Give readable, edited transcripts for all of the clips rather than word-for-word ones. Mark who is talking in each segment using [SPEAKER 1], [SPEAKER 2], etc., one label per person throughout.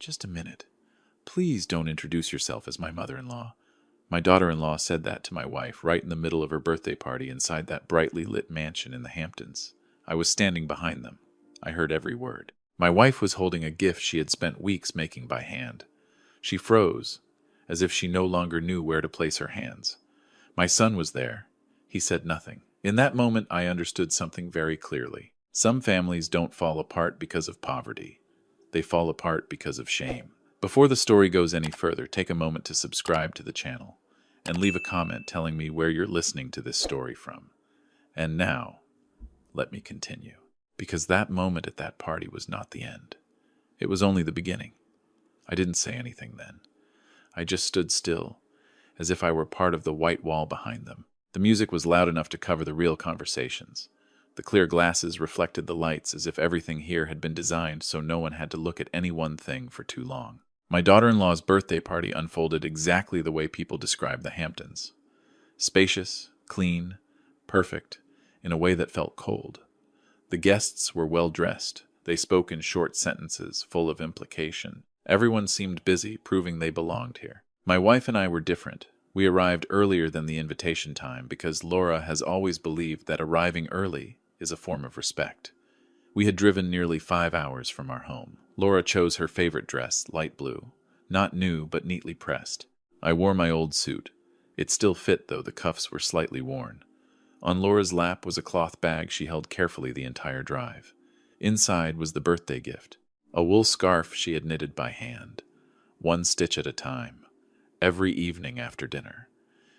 [SPEAKER 1] Just a minute. Please don't introduce yourself as my mother-in-law. My daughter-in-law said that to my wife right in the middle of her birthday party inside that brightly lit mansion in the Hamptons. I was standing behind them. I heard every word. My wife was holding a gift she had spent weeks making by hand. She froze, as if she no longer knew where to place her hands. My son was there. He said nothing. In that moment, I understood something very clearly. Some families don't fall apart because of poverty. They fall apart because of shame. Before the story goes any further, take a moment to subscribe to the channel and leave a comment telling me where you're listening to this story from. And now, let me continue. Because that moment at that party was not the end. It was only the beginning. I didn't say anything then. I just stood still, as if I were part of the white wall behind them. The music was loud enough to cover the real conversations. The clear glasses reflected the lights as if everything here had been designed so no one had to look at any one thing for too long. My daughter-in-law's birthday party unfolded exactly the way people describe the Hamptons. Spacious, clean, perfect, in a way that felt cold. The guests were well-dressed. They spoke in short sentences, full of implication. Everyone seemed busy, proving they belonged here. My wife and I were different. We arrived earlier than the invitation time because Laura has always believed that arriving early is a form of respect. We had driven nearly 5 hours from our home. Laura chose her favorite dress, light blue. Not new, but neatly pressed. I wore my old suit. It still fit, though the cuffs were slightly worn. On Laura's lap was a cloth bag she held carefully the entire drive. Inside was the birthday gift, a wool scarf she had knitted by hand, one stitch at a time, every evening after dinner.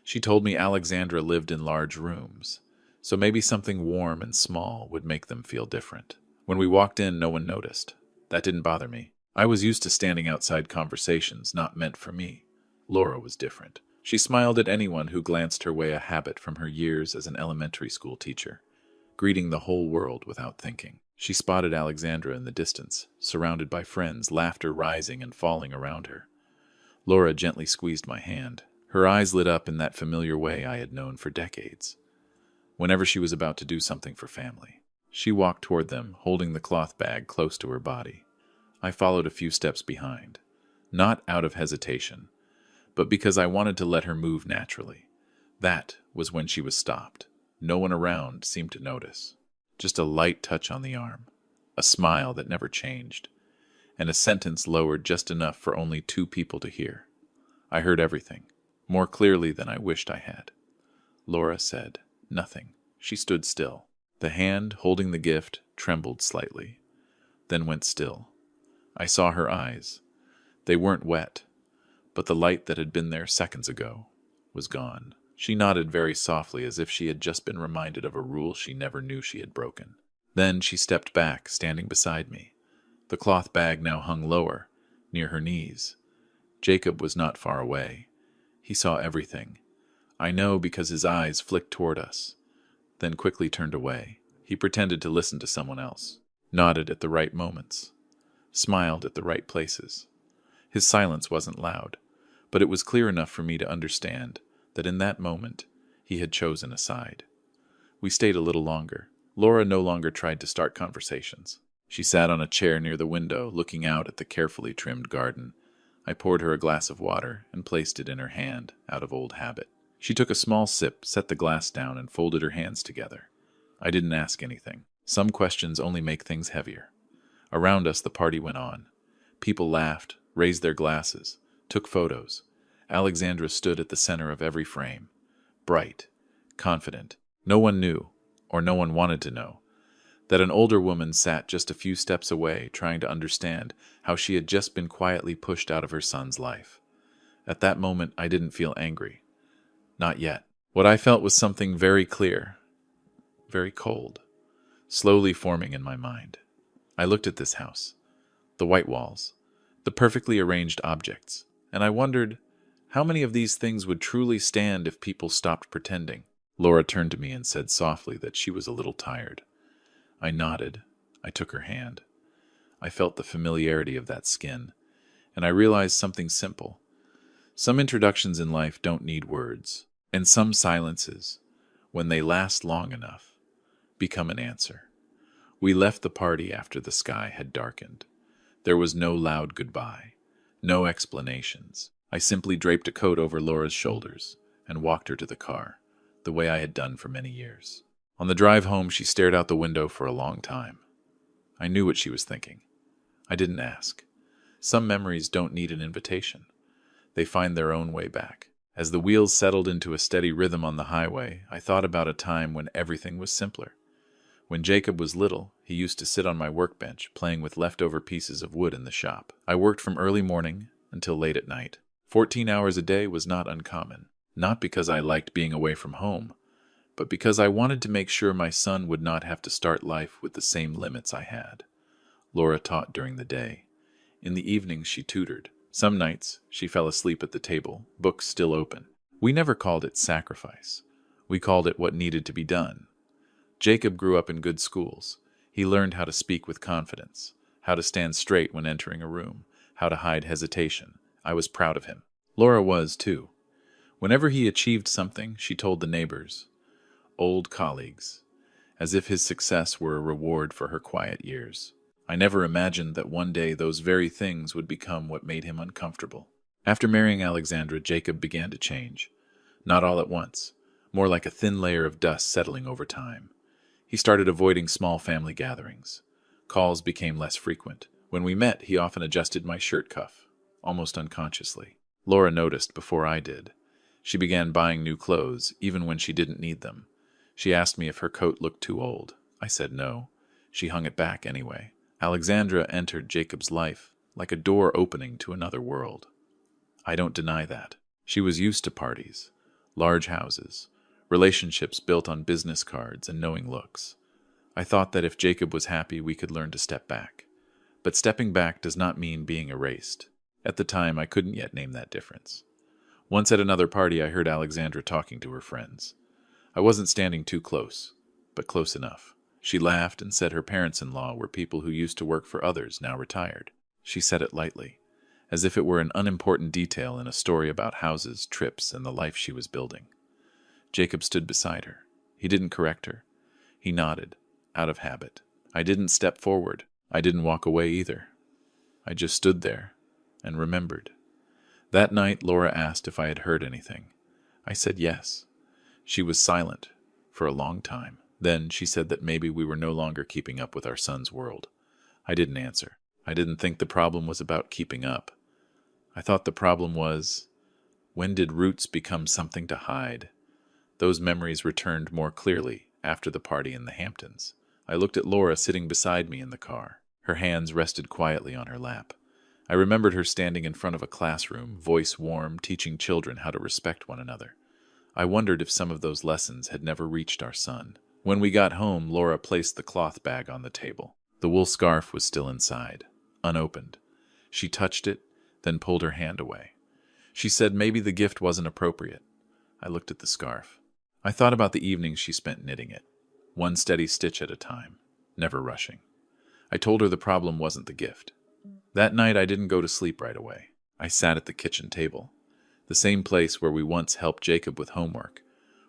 [SPEAKER 1] She told me Alexandra lived in large rooms, so maybe something warm and small would make them feel different. When we walked in, no one noticed. That didn't bother me. I was used to standing outside conversations not meant for me. Laura was different. She smiled at anyone who glanced her way, a habit from her years as an elementary school teacher, greeting the whole world without thinking. She spotted Alexandra in the distance, surrounded by friends, laughter rising and falling around her. Laura gently squeezed my hand. Her eyes lit up in that familiar way I had known for decades. Whenever she was about to do something for family, she walked toward them, holding the cloth bag close to her body. I followed a few steps behind, not out of hesitation, but because I wanted to let her move naturally. That was when she was stopped. No one around seemed to notice. Just a light touch on the arm, a smile that never changed, and a sentence lowered just enough for only 2 people to hear. I heard everything, more clearly than I wished I had. Laura said nothing. She stood still. The hand holding the gift trembled slightly, then went still. I saw her eyes. They weren't wet, but the light that had been there seconds ago was gone. She nodded very softly, as if she had just been reminded of a rule she never knew she had broken. Then she stepped back, standing beside me. The cloth bag now hung lower, near her knees. Jacob was not far away. He saw everything. I know because his eyes flicked toward us, then quickly turned away. He pretended to listen to someone else, nodded at the right moments, smiled at the right places. His silence wasn't loud, but it was clear enough for me to understand that in that moment he had chosen a side. We stayed a little longer. Laura no longer tried to start conversations. She sat on a chair near the window, looking out at the carefully trimmed garden. I poured her a glass of water and placed it in her hand, out of old habit. She took a small sip, set the glass down, and folded her hands together. I didn't ask anything. Some questions only make things heavier. Around us, the party went on. People laughed, raised their glasses, took photos. Alexandra stood at the center of every frame, bright, confident. No one knew, or no one wanted to know, that an older woman sat just a few steps away, trying to understand how she had just been quietly pushed out of her son's life. At that moment, I didn't feel angry. Not yet. What I felt was something very clear, very cold, slowly forming in my mind. I looked at this house, the white walls, the perfectly arranged objects, and I wondered how many of these things would truly stand if people stopped pretending. Laura turned to me and said softly that she was a little tired. I nodded. I took her hand. I felt the familiarity of that skin, and I realized something simple. Some introductions in life don't need words, and some silences, when they last long enough, become an answer. We left the party after the sky had darkened. There was no loud goodbye, no explanations. I simply draped a coat over Laura's shoulders and walked her to the car, the way I had done for many years. On the drive home, she stared out the window for a long time. I knew what she was thinking. I didn't ask. Some memories don't need an invitation. They find their own way back. As the wheels settled into a steady rhythm on the highway, I thought about a time when everything was simpler. When Jacob was little, he used to sit on my workbench, playing with leftover pieces of wood in the shop. I worked from early morning until late at night. 14 hours a day was not uncommon, not because I liked being away from home, but because I wanted to make sure my son would not have to start life with the same limits I had. Laura taught during the day. In the evenings, she tutored. Some nights, she fell asleep at the table, books still open. We never called it sacrifice. We called it what needed to be done. Jacob grew up in good schools. He learned how to speak with confidence, how to stand straight when entering a room, how to hide hesitation. I was proud of him. Laura was, too. Whenever he achieved something, she told the neighbors, old colleagues, as if his success were a reward for her quiet years. I never imagined that one day those very things would become what made him uncomfortable. After marrying Alexandra, Jacob began to change. Not all at once, more like a thin layer of dust settling over time. He started avoiding small family gatherings. Calls became less frequent. When we met, he often adjusted my shirt cuff, almost unconsciously. Laura noticed before I did. She began buying new clothes, even when she didn't need them. She asked me if her coat looked too old. I said no. She hung it back anyway. Alexandra entered Jacob's life like a door opening to another world. I don't deny that. She was used to parties, large houses, relationships built on business cards and knowing looks. I thought that if Jacob was happy, we could learn to step back. But stepping back does not mean being erased. At the time, I couldn't yet name that difference. Once at another party, I heard Alexandra talking to her friends. I wasn't standing too close, but close enough. She laughed and said her parents-in-law were people who used to work for others, now retired. She said it lightly, as if it were an unimportant detail in a story about houses, trips, and the life she was building. Jacob stood beside her. He didn't correct her. He nodded, out of habit. I didn't step forward. I didn't walk away either. I just stood there and remembered. That night, Laura asked if I had heard anything. I said yes. She was silent for a long time. Then she said that maybe we were no longer keeping up with our son's world. I didn't answer. I didn't think the problem was about keeping up. I thought the problem was, when did roots become something to hide? Those memories returned more clearly after the party in the Hamptons. I looked at Laura sitting beside me in the car. Her hands rested quietly on her lap. I remembered her standing in front of a classroom, voice warm, teaching children how to respect one another. I wondered if some of those lessons had never reached our son. When we got home, Laura placed the cloth bag on the table. The wool scarf was still inside, unopened. She touched it, then pulled her hand away. She said maybe the gift wasn't appropriate. I looked at the scarf. I thought about the evenings she spent knitting it, one steady stitch at a time, never rushing. I told her the problem wasn't the gift. That night I didn't go to sleep right away. I sat at the kitchen table, the same place where we once helped Jacob with homework,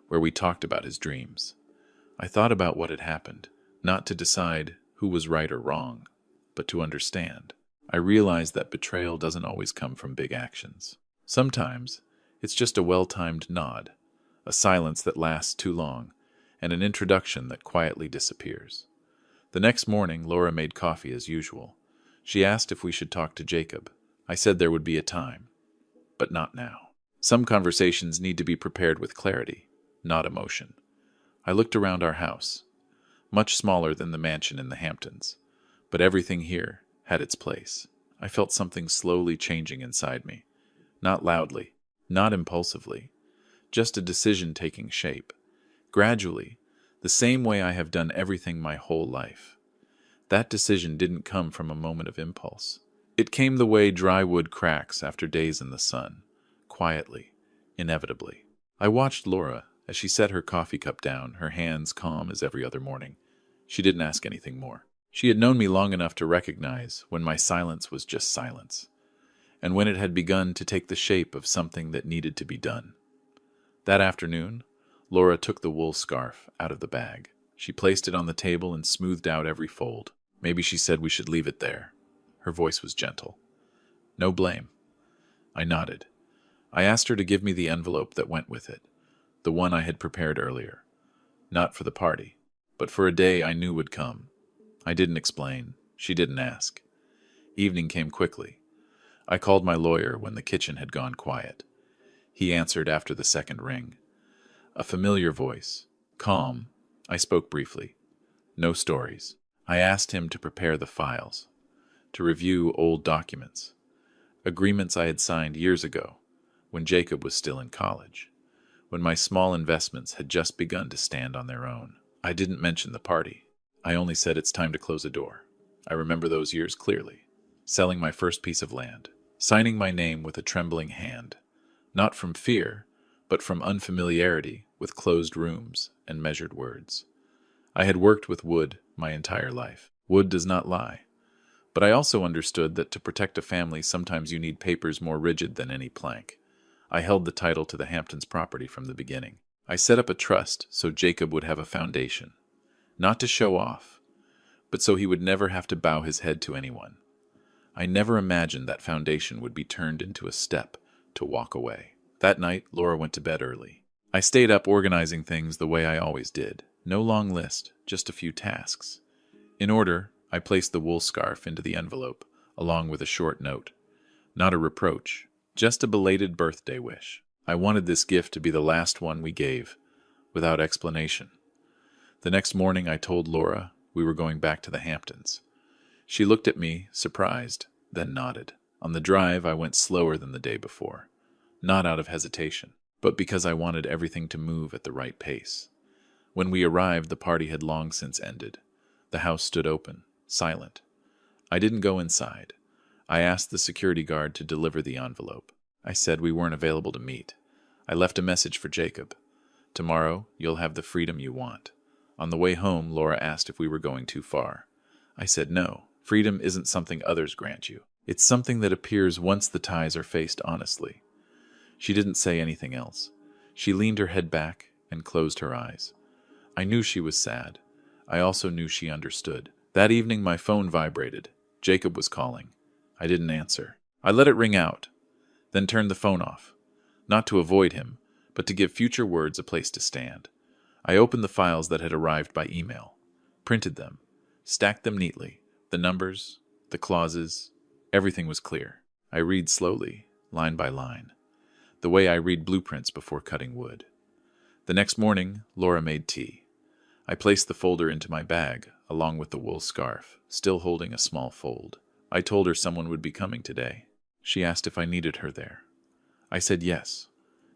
[SPEAKER 1] where we talked about his dreams. I thought about what had happened, not to decide who was right or wrong, but to understand. I realized that betrayal doesn't always come from big actions. Sometimes it's just a well-timed nod, a silence that lasts too long, and an introduction that quietly disappears. The next morning, Laura made coffee as usual. She asked if we should talk to Jacob. I said there would be a time, but not now. Some conversations need to be prepared with clarity, not emotion. I looked around our house, much smaller than the mansion in the Hamptons, but everything here had its place. I felt something slowly changing inside me, not loudly, not impulsively, just a decision taking shape. Gradually, the same way I have done everything my whole life. That decision didn't come from a moment of impulse. It came the way dry wood cracks after days in the sun, quietly, inevitably. I watched Laura as she set her coffee cup down, her hands calm as every other morning. She didn't ask anything more. She had known me long enough to recognize when my silence was just silence, and when it had begun to take the shape of something that needed to be done. That afternoon, Laura took the wool scarf out of the bag. She placed it on the table and smoothed out every fold. Maybe she said we should leave it there. Her voice was gentle. No blame. I nodded. I asked her to give me the envelope that went with it, the one I had prepared earlier. Not for the party, but for a day I knew would come. I didn't explain. She didn't ask. Evening came quickly. I called my lawyer when the kitchen had gone quiet. He answered after the second ring. A familiar voice. Calm. I spoke briefly. No stories. I asked him to prepare the files, to review old documents, agreements I had signed years ago, when Jacob was still in college, when my small investments had just begun to stand on their own. I didn't mention the party. I only said it's time to close a door. I remember those years clearly. Selling my first piece of land, signing my name with a trembling hand, not from fear, but from unfamiliarity with closed rooms and measured words. I had worked with wood my entire life. Wood does not lie. But I also understood that to protect a family, sometimes you need papers more rigid than any plank. I held the title to the Hamptons property from the beginning. I set up a trust so Jacob would have a foundation, not to show off, but so he would never have to bow his head to anyone. I never imagined that foundation would be turned into a step to walk away. That night, Laura went to bed early. I stayed up organizing things the way I always did. No long list, just a few tasks. In order, I placed the wool scarf into the envelope, along with a short note. Not a reproach, just a belated birthday wish. I wanted this gift to be the last one we gave, without explanation. The next morning I told Laura we were going back to the Hamptons. She looked at me, surprised, then nodded. On the drive, I went slower than the day before. Not out of hesitation, but because I wanted everything to move at the right pace. When we arrived, the party had long since ended. The house stood open, silent. I didn't go inside. I asked the security guard to deliver the envelope. I said we weren't available to meet. I left a message for Jacob. Tomorrow, you'll have the freedom you want. On the way home, Laura asked if we were going too far. I said no. Freedom isn't something others grant you. It's something that appears once the ties are faced honestly. She didn't say anything else. She leaned her head back and closed her eyes. I knew she was sad. I also knew she understood. That evening my phone vibrated. Jacob was calling. I didn't answer. I let it ring out, then turned the phone off. Not to avoid him, but to give future words a place to stand. I opened the files that had arrived by email, printed them, stacked them neatly. The numbers, the clauses, everything was clear. I read slowly, line by line, the way I read blueprints before cutting wood. The next morning, Laura made tea. I placed the folder into my bag, along with the wool scarf, still holding a small fold. I told her someone would be coming today. She asked if I needed her there. I said yes,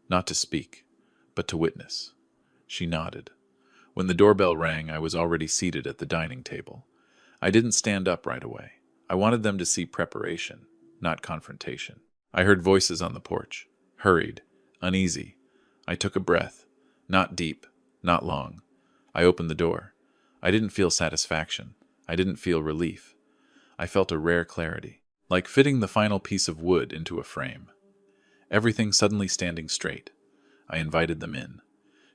[SPEAKER 1] not to speak, but to witness. She nodded. When the doorbell rang, I was already seated at the dining table. I didn't stand up right away. I wanted them to see preparation, not confrontation. I heard voices on the porch, hurried, uneasy. I took a breath, not deep, not long. I opened the door. I didn't feel satisfaction. I didn't feel relief. I felt a rare clarity, like fitting the final piece of wood into a frame. Everything suddenly standing straight. I invited them in,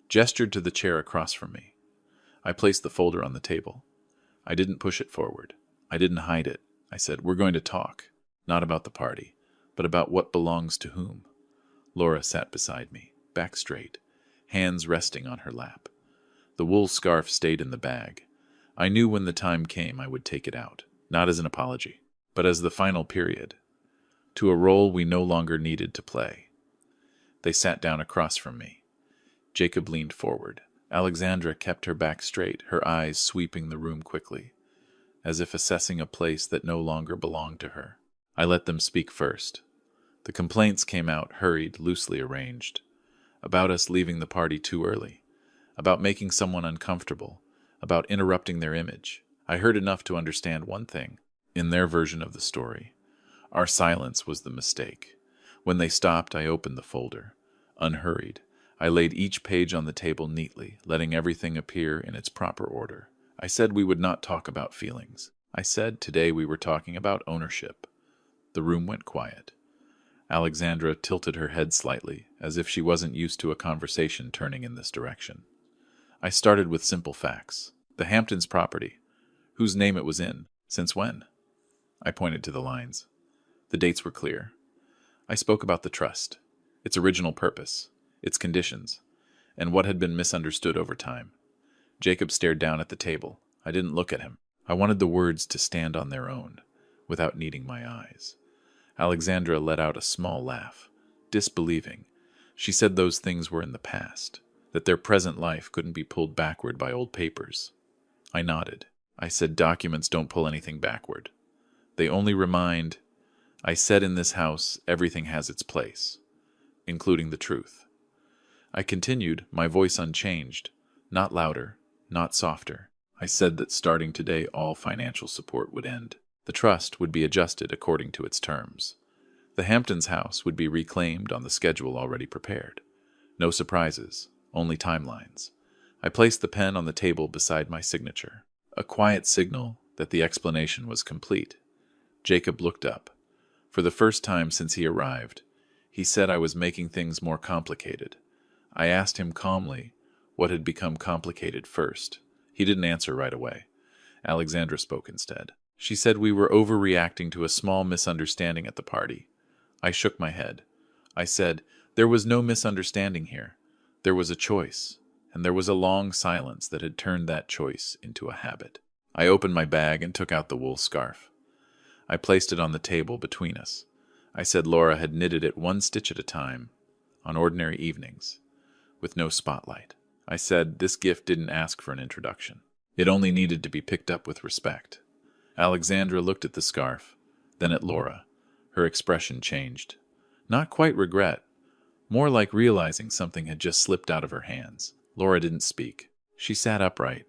[SPEAKER 1] gestured to the chair across from me. I placed the folder on the table. I didn't push it forward. I didn't hide it. I said, we're going to talk, not about the party, but about what belongs to whom. Laura sat beside me, back straight, hands resting on her lap. The wool scarf stayed in the bag. I knew when the time came I would take it out, not as an apology, but as the final period, to a role we no longer needed to play. They sat down across from me. Jacob leaned forward. Alexandra kept her back straight, her eyes sweeping the room quickly, as if assessing a place that no longer belonged to her. I let them speak first. The complaints came out hurried, loosely arranged, about us leaving the party too early, about making someone uncomfortable, about interrupting their image. I heard enough to understand one thing. In their version of the story, our silence was the mistake. When they stopped, I opened the folder. Unhurried, I laid each page on the table neatly, letting everything appear in its proper order. I said we would not talk about feelings. I said today we were talking about ownership. The room went quiet. Alexandra tilted her head slightly, as if she wasn't used to a conversation turning in this direction. I started with simple facts. The Hamptons property. Whose name it was in. Since when? I pointed to the lines. The dates were clear. I spoke about the trust, its original purpose, its conditions, and what had been misunderstood over time. Jacob stared down at the table. I didn't look at him. I wanted the words to stand on their own, without needing my eyes. Alexandra let out a small laugh, disbelieving. She said those things were in the past, that their present life couldn't be pulled backward by old papers. I nodded. I said documents don't pull anything backward. They only remind. I said in this house everything has its place, including the truth. I continued, my voice unchanged, not louder, not softer. I said that starting today all financial support would end. The trust would be adjusted according to its terms. The Hamptons house would be reclaimed on the schedule already prepared. No surprises, only timelines. I placed the pen on the table beside my signature, a quiet signal that the explanation was complete. Jacob looked up. For the first time since he arrived, he said I was making things more complicated. I asked him calmly what had become complicated first. He didn't answer right away. Alexandra spoke instead. She said we were overreacting to a small misunderstanding at the party. I shook my head. I said, there was no misunderstanding here. There was a choice, and there was a long silence that had turned that choice into a habit. I opened my bag and took out the wool scarf. I placed it on the table between us. I said Laura had knitted it one stitch at a time, on ordinary evenings, with no spotlight. I said this gift didn't ask for an introduction. It only needed to be picked up with respect. Alexandra looked at the scarf, then at Laura. Her expression changed. Not quite regret, more like realizing something had just slipped out of her hands. Laura didn't speak. She sat upright,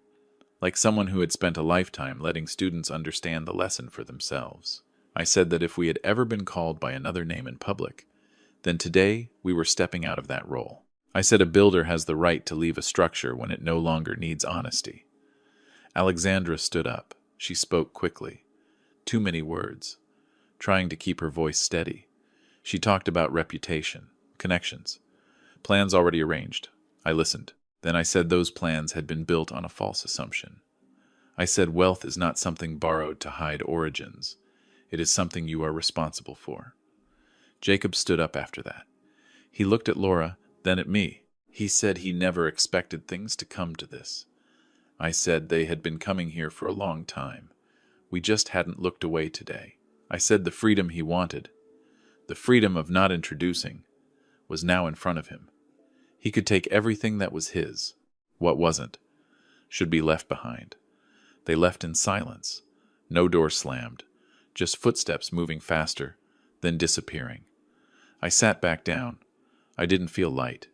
[SPEAKER 1] like someone who had spent a lifetime letting students understand the lesson for themselves. I said that if we had ever been called by another name in public, then today we were stepping out of that role. I said a builder has the right to leave a structure when it no longer needs honesty. Alexandra stood up. She spoke quickly. Too many words. Trying to keep her voice steady. She talked about reputation, connections, plans already arranged. I listened. Then I said those plans had been built on a false assumption. I said wealth is not something borrowed to hide origins. It is something you are responsible for. Jacob stood up after that. He looked at Laura, then at me. He said he never expected things to come to this. I said they had been coming here for a long time. We just hadn't looked away today. I said the freedom he wanted, the freedom of not introducing, was now in front of him. He could take everything that was his. What wasn't should be left behind. They left in silence. No door slammed, just footsteps moving faster, then disappearing. I sat back down. I didn't feel light.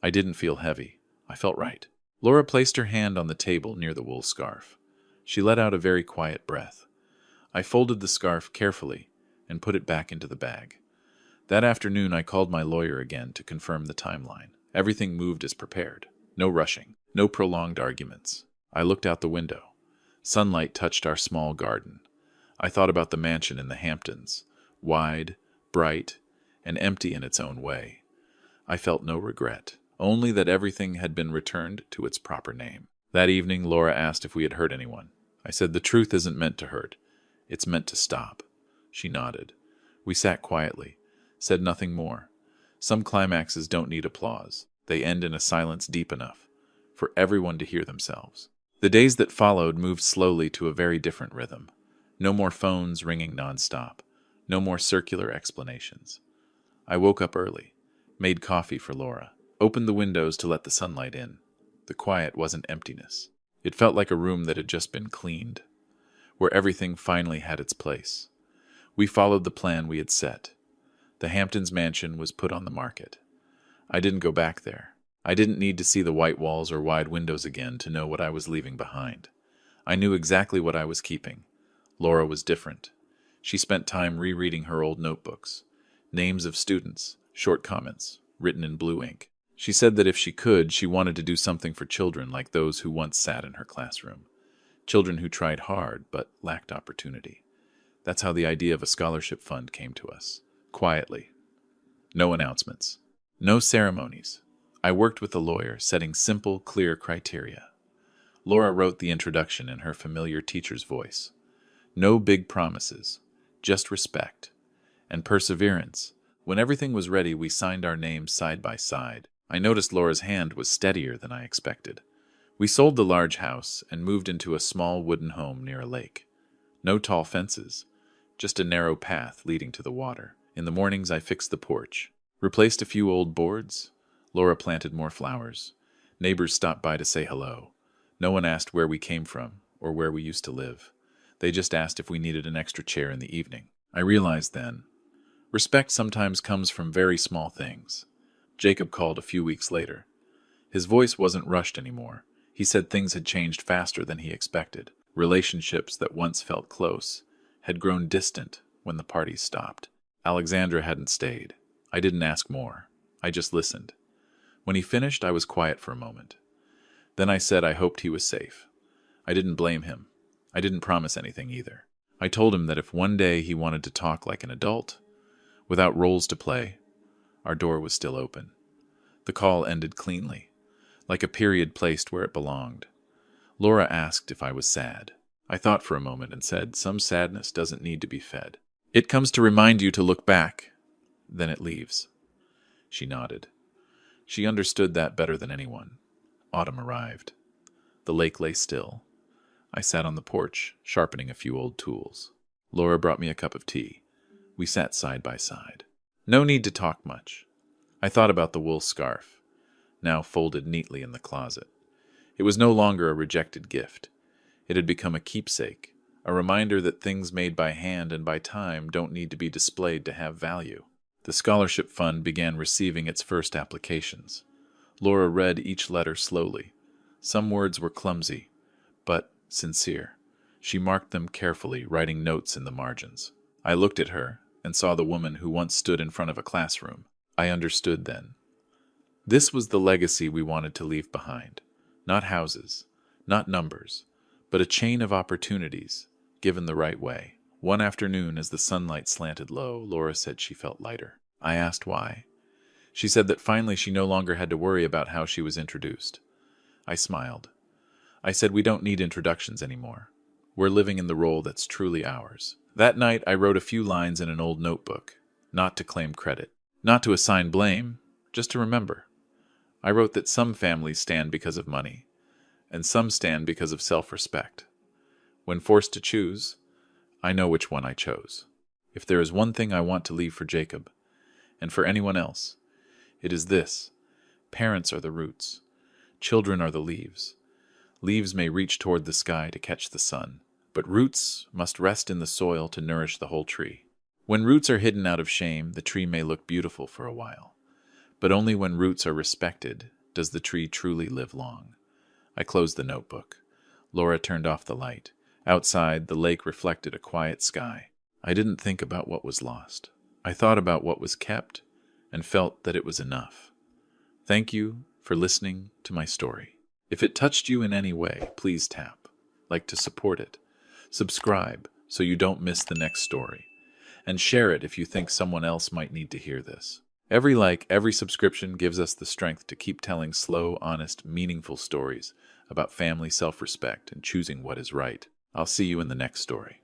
[SPEAKER 1] I didn't feel heavy. I felt right. Laura placed her hand on the table near the wool scarf. She let out a very quiet breath. I folded the scarf carefully and put it back into the bag. That afternoon I called my lawyer again to confirm the timeline. Everything moved as prepared. No rushing. No prolonged arguments. I looked out the window. Sunlight touched our small garden. I thought about the mansion in the Hamptons. Wide, bright, and empty in its own way. I felt no regret, only that everything had been returned to its proper name. That evening, Laura asked if we had hurt anyone. I said the truth isn't meant to hurt. It's meant to stop. She nodded. We sat quietly, said nothing more. Some climaxes don't need applause. They end in a silence deep enough for everyone to hear themselves. The days that followed moved slowly to a very different rhythm. No more phones ringing nonstop. No more circular explanations. I woke up early, made coffee for Laura, opened the windows to let the sunlight in. The quiet wasn't emptiness. It felt like a room that had just been cleaned, where everything finally had its place. We followed the plan we had set. The Hamptons mansion was put on the market. I didn't go back there. I didn't need to see the white walls or wide windows again to know what I was leaving behind. I knew exactly what I was keeping. Laura was different. She spent time rereading her old notebooks. Names of students, short comments, written in blue ink. She said that if she could, she wanted to do something for children like those who once sat in her classroom. Children who tried hard but lacked opportunity. That's how the idea of a scholarship fund came to us. Quietly. No announcements. No ceremonies. I worked with a lawyer, setting simple, clear criteria. Laura wrote the introduction in her familiar teacher's voice. No big promises. just respect. And perseverance. When everything was ready, we signed our names side by side. I noticed Laura's hand was steadier than I expected. We sold the large house and moved into a small wooden home near a lake. No tall fences, just a narrow path leading to the water. In the mornings, I fixed the porch, replaced a few old boards. Laura planted more flowers. Neighbors stopped by to say hello. No one asked where we came from or where we used to live. They just asked if we needed an extra chair in the evening. I realized then, respect sometimes comes from very small things. Jacob called a few weeks later. His voice wasn't rushed anymore. He said things had changed faster than he expected. Relationships that once felt close had grown distant when the parties stopped. Alexandra hadn't stayed. I didn't ask more. I just listened. When he finished, I was quiet for a moment. Then I said I hoped he was safe. I didn't blame him. I didn't promise anything either. I told him that if one day he wanted to talk like an adult, without roles to play, our door was still open. The call ended cleanly, like a period placed where it belonged. Laura asked if I was sad. I thought for a moment and said, some sadness doesn't need to be fed. It comes to remind you to look back, then it leaves. She nodded. She understood that better than anyone. Autumn arrived. The lake lay still. I sat on the porch, sharpening a few old tools. Laura brought me a cup of tea. We sat side by side. No need to talk much. I thought about the wool scarf, now folded neatly in the closet. It was no longer a rejected gift. It had become a keepsake, a reminder that things made by hand and by time don't need to be displayed to have value. The scholarship fund began receiving its first applications. Laura read each letter slowly. Some words were clumsy, but sincere. She marked them carefully, writing notes in the margins. I looked at her and saw the woman who once stood in front of a classroom. I understood then. This was the legacy we wanted to leave behind. Not houses, not numbers, but a chain of opportunities, given the right way. One afternoon, as the sunlight slanted low, Laura said she felt lighter. I asked why. She said that finally she no longer had to worry about how she was introduced. I smiled. I said we don't need introductions anymore. We're living in the role that's truly ours. That night I wrote a few lines in an old notebook, not to claim credit, not to assign blame, just to remember. I wrote that some families stand because of money, and some stand because of self-respect. When forced to choose, I know which one I chose. If there is one thing I want to leave for Jacob, and for anyone else, it is this. Parents are the roots. Children are the leaves. Leaves may reach toward the sky to catch the sun, but roots must rest in the soil to nourish the whole tree. When roots are hidden out of shame, the tree may look beautiful for a while, but only when roots are respected does the tree truly live long. I closed the notebook. Laura turned off the light. Outside, the lake reflected a quiet sky. I didn't think about what was lost. I thought about what was kept and felt that it was enough. Thank you for listening to my story. If it touched you in any way, please tap like to support it. Subscribe so you don't miss the next story. And share it if you think someone else might need to hear this. Every like, every subscription gives us the strength to keep telling slow, honest, meaningful stories about family self-respect and choosing what is right. I'll see you in the next story.